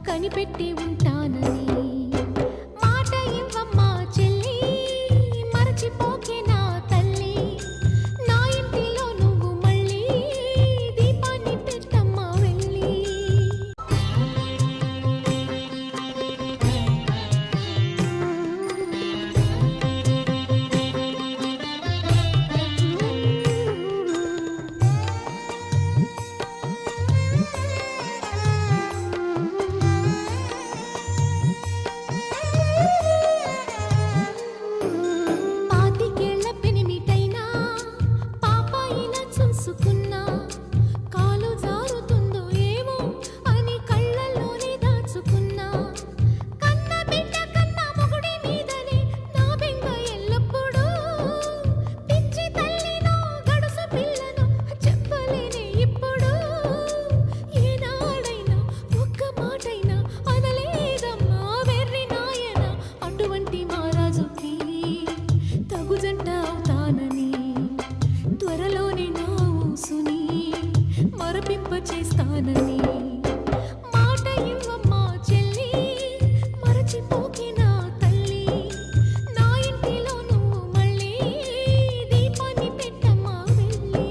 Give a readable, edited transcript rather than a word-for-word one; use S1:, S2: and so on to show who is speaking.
S1: కనిపెట్టి ఉంటానని మాట ఇవ్వమ్మా చెల్లి మరచిపోకే నా తల్లి నా ఇంటిలో నువ్వు మళ్ళీ దీపాన్ని పెట్టమ్మా వెళ్ళి మరపింపచేస్తానని మాట ఇవ్వమ్మా చెల్లి మరచిపోకే నా తల్లి నా ఇంటిలో నువ్వు మళ్ళీ దీపాన్ని పెట్టమ్మా వెళ్ళి